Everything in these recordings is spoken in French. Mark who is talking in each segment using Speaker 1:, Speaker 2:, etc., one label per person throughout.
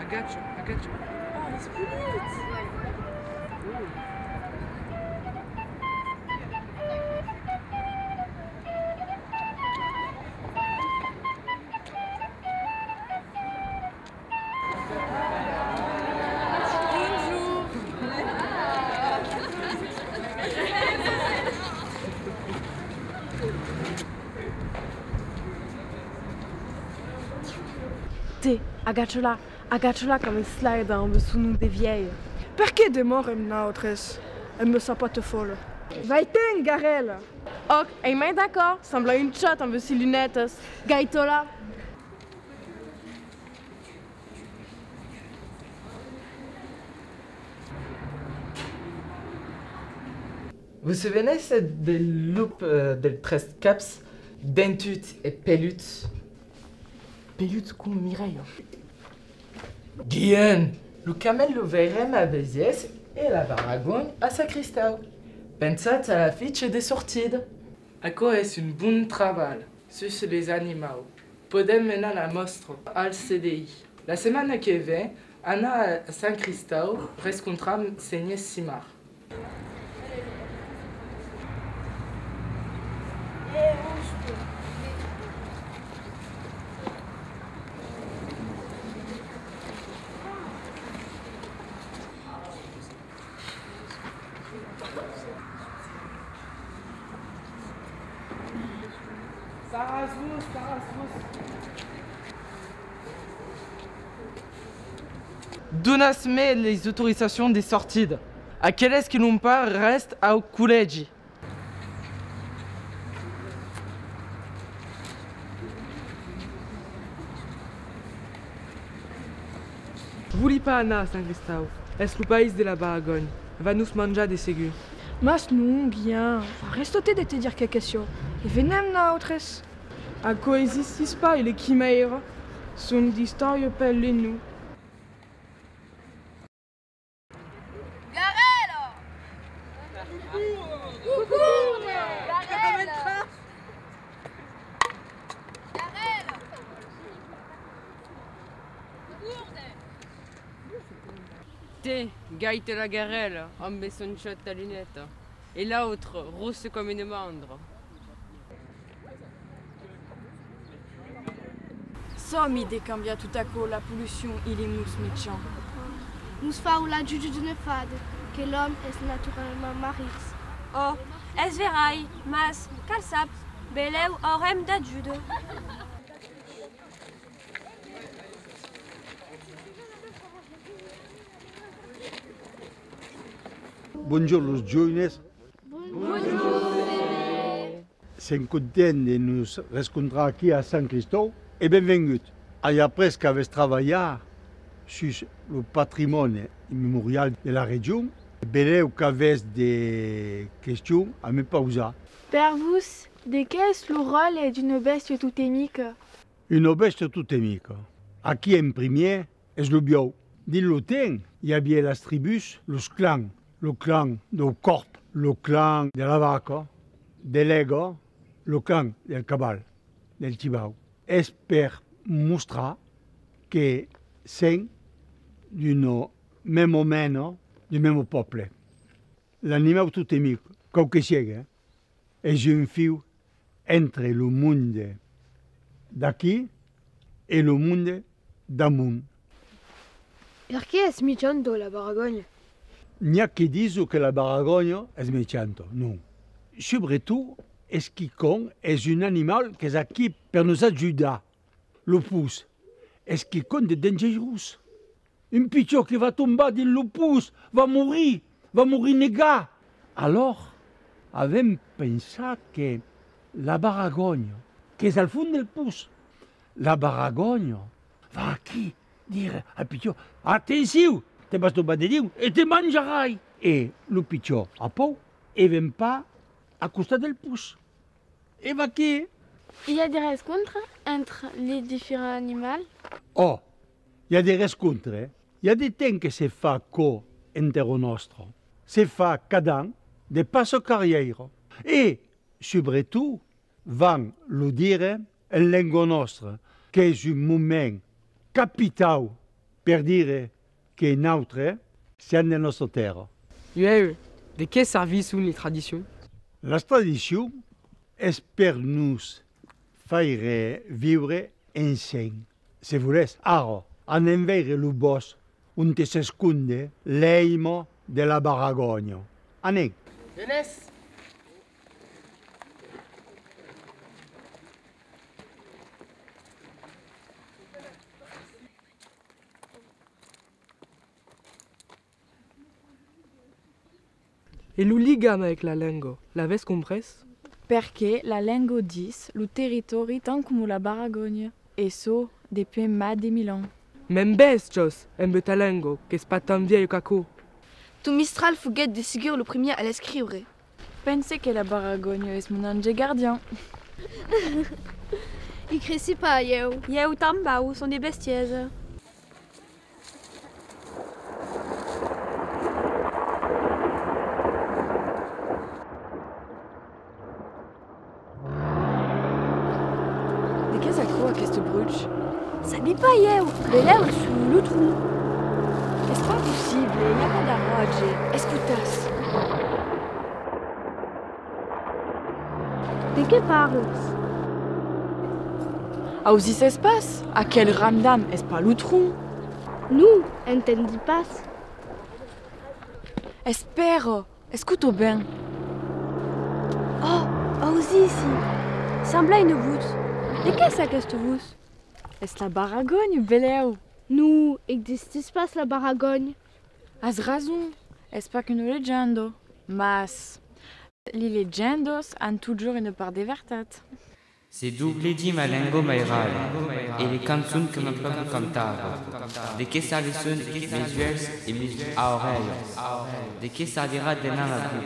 Speaker 1: I got you.
Speaker 2: Oh, is plus
Speaker 3: Te, agachola come slide în sunul de vieille.
Speaker 2: Perché demorem nautres? E me sapote folle. Vai ten, Garela!
Speaker 3: Ok, ei mai d'accord? Sembla un shot amb ses lunettes. Gaitola.
Speaker 4: Vous vous souvenez des loupes del tres caps, Dentut et Pelut?
Speaker 3: Pelut cum Mireille.
Speaker 4: Guillaume, le camel lo veirem a Béziers et la Baragogne à Sacristau. Pensate à la fiche des sorties. Ako es un bon travail sur les animaux. Podem mener la mostra al CDI. La semana que vem, Ana a San Cristau rescontram Senhor Simar. Donasme les autorisations des sorties. À quel est-ce que l'on part reste au collège?
Speaker 5: Vuli pas Anna, San Cristau. Es le país de la Baragogne. Va nous manger des ségus.
Speaker 2: Mas non, Guillaume. Reste-te de te dire quelque chose. Et venem nautres.
Speaker 5: A coexistis pas il est chimaire. Son d'histoire pelle nous.
Speaker 6: Te, gaite la garelle, amb son shot à lunettes. Et l'autre, rousse comme une mandre.
Speaker 3: Sommi de cambia tout à coup la pollution et les mousses méchants.
Speaker 7: Nous faisons la juge d'une fade, que l'homme est naturellement maris.
Speaker 8: Oh, es verai, mas, cal sap, beleu aurem d'ajude.
Speaker 9: Bonjour los jóvenes. Som contents de nos rencontrar aquí a Sant Cristau et benvingut. Allà presque avez treballat sur le patrimoni immemorial de la région. Beleu qu'avez des questions à me poser.
Speaker 7: Père vous, de qu'est-ce le rôle d'une bestie totémique?
Speaker 9: Une bestie totémique. Aquí en premier és le bio. Dins le temps, hi havia les tribus, los clans. Le clan del corp, le clan de la vaca, de l'ego, le clan del cabal, del xibau. És per mostrar que som d'un même mena, d'un même poble. L'animal totémic, com que sigui, és un fiu entre le monde d'aquí et le monde d'amunt.
Speaker 7: Perché è smicciando la Baragogne?
Speaker 9: N'hi ha qui disent que la Baragogne és méchante. Non. Surtout, és quiconque és un animal qui est aquí per nous ajudar. Le pouce és quiconque de dangereux. Un pitjor qui va tomber dins le pouce va mourir negat. Alors, avem pensat que la Baragogne, que és al fond del pouce, la Baragogne va aquí dire al pitjor, atenció, te vas tombar de Déu et te mangerai. Et le pitjor a por et ven pas à costat del pouce. Et va aquí.
Speaker 7: Il y a des rencontres entre les différents animaux?
Speaker 9: Oh, il y a des rencontres. Il y a des temps que se fa co entero nostre. Se fa cada an de passo carrière. Et, surtout, van lo dire en lengua nostra, que és un moment capital per dire che notre siamo nella nostra terra.
Speaker 5: De què servissent les tradicions?
Speaker 9: La tradició és per nos faire vivre ensemble. Se volés, ara, anem veure el bosc on s'esconde l'eima de la Baragogna. Anem.
Speaker 4: Jeunesse.
Speaker 5: E lo ligam avec la lingua, l'avès comprès?
Speaker 3: Perché la lingua dis lo territori tant come la Baragogna e so depuis ma de Milan.
Speaker 5: Mem bestios, ta lingua, che è pas tan vieille caco.
Speaker 2: Tu Mistral fouguet de sigur le premier à l'escrire.
Speaker 3: Pense que la Baragogna es mon ange gardien.
Speaker 7: I cresci pas, eu.
Speaker 8: Yeu tambau sont des bestieses.
Speaker 3: De qu'est-ce à aquest bruch?
Speaker 8: Ça n'est pas yeu, beleu sous le trou.
Speaker 3: Est-ce pas possible? Il n'y a pas d'arroge. Escutas.
Speaker 7: De què parles?
Speaker 3: Aus is espace? À quel ramdam? Est-ce pas le trou?
Speaker 7: Nous, entendi pas.
Speaker 3: Espero. Escuto bien.
Speaker 8: Oh, aussi ici. Sembla une voûte. De qu'est-ce aquest voûte?
Speaker 3: Est la Baragogne, beleu?
Speaker 7: Nous, existis pas la Baragogne.
Speaker 3: Has raison. Est pas qu'une légende. Mas, les legendos han toujours une part de veritat.
Speaker 1: C'est double dit ma lingua mairal et les cançons que mon peuple cantava. De què servissent mes yeux et mes oreilles? De què servira demain la vie?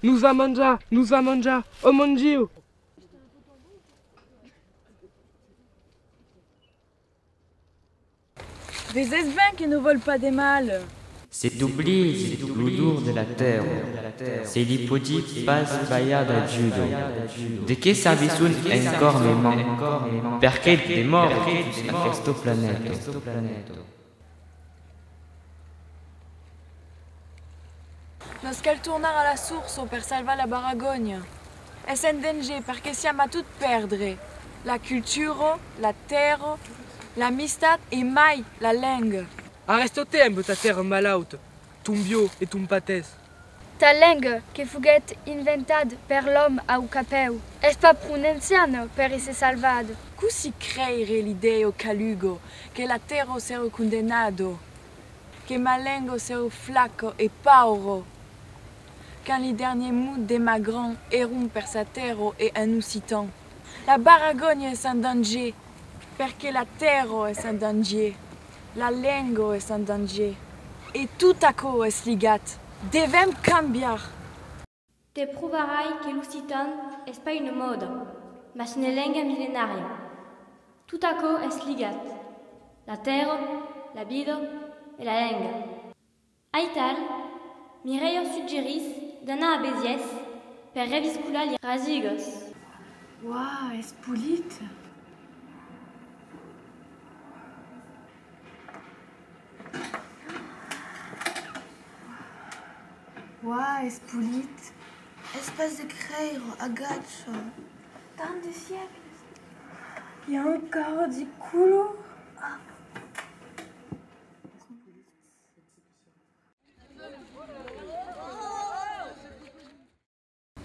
Speaker 5: Nous a mangea, oh mon Dieu!
Speaker 3: Des esvins qui ne volent pas des mâles.
Speaker 1: C'est oublié l'odeur de la terre. C'est l'hypodie passe bayada da judo. De què servissent encore mes mains? Perché des morts a questo planeto?
Speaker 3: Nos cal tornar a la source per salvar la Baragogne. Es en danger perché siamo a tout perdre. La cultura, la terra, l'amistat e mai la langue.
Speaker 5: Arrête tempo ta terre malaute, ton bio et ton pates.
Speaker 7: Ta langue, que fouguet inventad per l'homme au capeu, es pas pronunciano per esse salvado.
Speaker 3: Così creire l'idea calugo che la terra sarà condenado, che ma langue sarà flacco e pauro. Quand les derniers mots des magrants erront per sa terra et en nous citant. La Baragogne est en danger, perché la terra est en danger, la lingua est en danger, et tout à coup est ligat. Devem cambiar.
Speaker 8: Te provarai que l'occitan es pas une mode, mas une langue millénaire. Tout à coup es ligat. La terre, la vida et la langue. Aital, Mireio suggeris d'anar a Béziès per reviscular les rasigos.
Speaker 3: Wow, es pulit.
Speaker 2: Wow, es pulit. Espèce de creiro, agacho.
Speaker 3: Tant de siècles. Il y a encore du culo.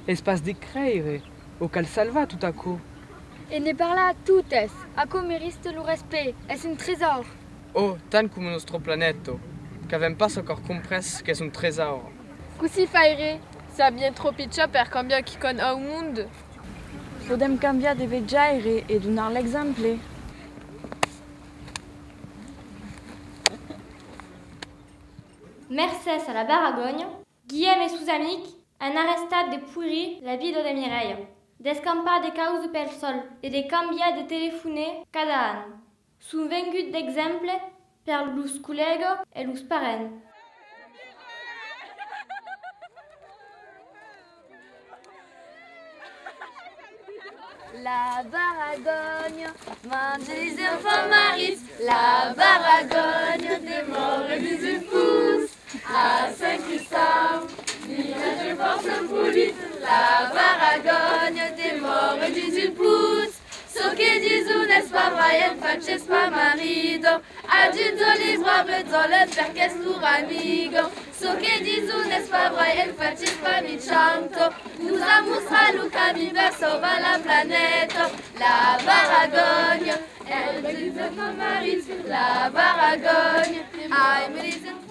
Speaker 5: Espace de creire, au cal salva tout à coup.
Speaker 7: Et ne parla a toutes, a comeriste le respect, es un trésor.
Speaker 10: Oh, tant come nostro planeto, qu'avem pas encore compres qu'est un trésor.
Speaker 3: Così faire, ça bien trop pitcha per cambia qui con au monde. Podem canviar de veggire e donar l'exemple.
Speaker 8: Mercès à la Baragogne, Guillaume et sus amics han arrestat de puiri la vida de Mireia, d'escampar de causa pel sol e de canviar de telefoner cada an. Són vengut d'exemple per los col·legues e los parents.
Speaker 11: La Baragogne mange les enfants marits. La Baragogne dévore les épouses. À Saint-Christophe, village force police. La Baragogne dévore les épouses. So che disu n'est pas vrai, en faces pas marido. Adulto les braves zolet perché es lur amigo. So che disu n'est pas vrai, en faces pas mi chanto. Nous amusra lo cami verso va la planeta. La Baragogne, elle me les enfants marits. La Baragogne, I me les enfants